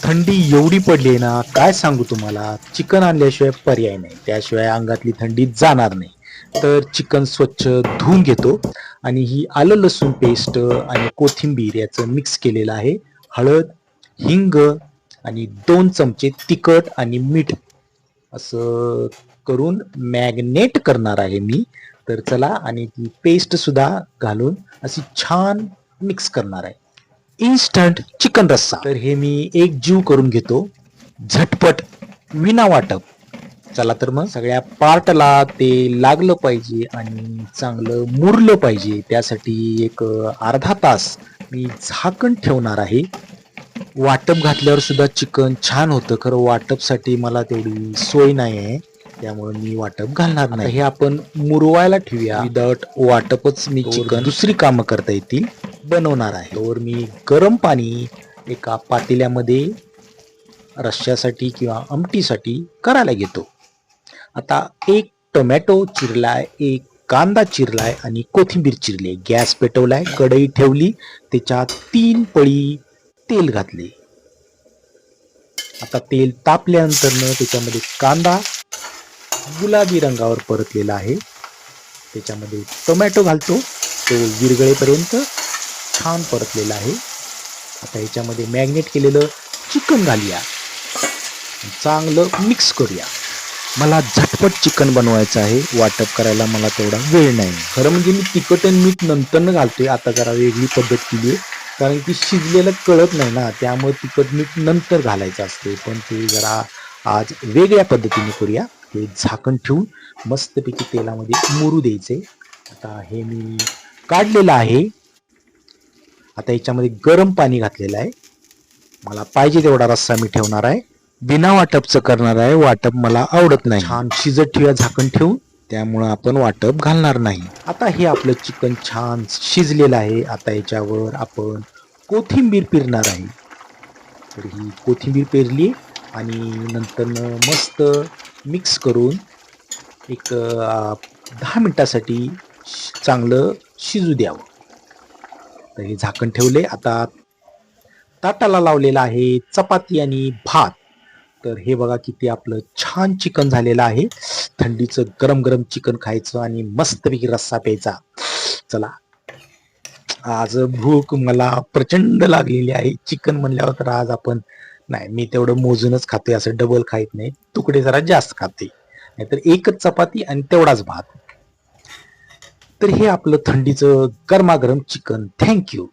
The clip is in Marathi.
थंडी एवढी पडली ना, काय सांगू तुम्हाला. चिकन आणल्याशिवाय पर्याय नाही. त्याशिवाय अंगातली थंडी जाणार नाही. तर चिकन स्वच्छ धुवून घेतो आणि ही आलं लसूण पेस्ट आणि कोथिंबीर याचं मिक्स केलेलं आहे. हळद, हिंग आणि 2 चमचे तिखट आणि मीठ असं करून मॅग्नेट करणार आहे मी. तर चला, आणि ती पेस्ट सुद्धा घालून अशी छान मिक्स करणार आहे. इन्स्टंट चिकन रस्सा. तर हे मी एक जीव करून घेतो, झटपट, विना वाटप. चला तर मग सगळ्या पार्टला ते लागलं पाहिजे आणि चांगलं मुरलं पाहिजे. त्यासाठी एक अर्धा तास मी झाकण ठेवणार आहे. वाटप घातल्यावर सुद्धा चिकन छान होतं, खरं वाटपसाठी मला तेवढी सोय नाही आहे, त्यामुळे मी वाटप घालणार नाही. हे आपण मुरवायला ठेवूया. विदाउट वाटपच मी चिकन दुसरी कामं करता येतील बनवणार आहे. तर मी गरम पाणी एका पातेल्यामध्ये रश्श्यासाठी किंवा आमटीसाठी करायला घेतो. आता एक टोमॅटो चिरलाय, एक कांदा चिरलाय आणि कोथिंबीर चिरली. गॅस पेटवलाय, कढई ठेवली, त्याच्यात 3 पळी तेल घातले. आता तेल तापल्यानंतर त्याच्यामध्ये कांदा गुलाबी रंगावर परतलेला आहे, त्याच्यामध्ये टोमॅटो घालतो. तो विरघळेपर्यंत छान परतलेला आहे. आता याच्यामध्ये मॅग्नेट केलेलं चिकन घालूया, चांगलं मिक्स करूया. मला झटपट चिकन बनवायचं आहे, वाटप करायला मला तेवढा वेळ नाही. खरं म्हणजे मी तिखट आणि मीठ नंतर घालतोय, आता जरा वेगळी पद्धत केली आहे, कारण की शिजलेलं कळत नाही ना, त्यामुळे तिखट मीठ नंतर घालायचं असते. पण ते जरा आज वेगळ्या पद्धतीने करूया. हे झाकण ठेवून मस्तपैकी तेलामध्ये मुरू द्यायचे. आता हे मी काढलेलं आहे. आता याच्यामध्ये गरम पाणी घातलेलं आहे. मला पाहिजे तेवढा रस्सा मी ठेवणार आहे. बिना वाटपचं करणार आहे, वाटप मला आवडत नाही. छान शिजत ठेवूया झाकण ठेवून, त्यामुळं आपण वाटप घालणार नाही. आता हे आपलं चिकन छान शिजलेलं आहे. आता याच्यावर आपण कोथिंबीर पेरणार आहे. तर ही कोथिंबीर पेरली आणि नंतर मस्त मिक्स करून एक 10 मिनिटासाठी चांगलं शिजू द्यावं. तर हे झाकण ठेवले. आता ताटाला लावलेला आहे चपाती आणि भात. तर हे बघा किती आपलं छान चिकन झालेलं आहे. थंडीचं गरम गरम चिकन खायचं आणि मस्तपैकी रस्सा प्यायचा. चला, आज भूक मला प्रचंड लागलेली आहे. चिकन म्हणल्यावर तर आज आपण नाही, मी तेवढं मोजूनच खातोय, असं डबल खात नाही, तुकडे जरा जास्त खाते. नाहीतर एकच चपाती आणि तेवढाच भात. तर हे आपलं थंडीचं गरमागरम चिकन. थँक्यू.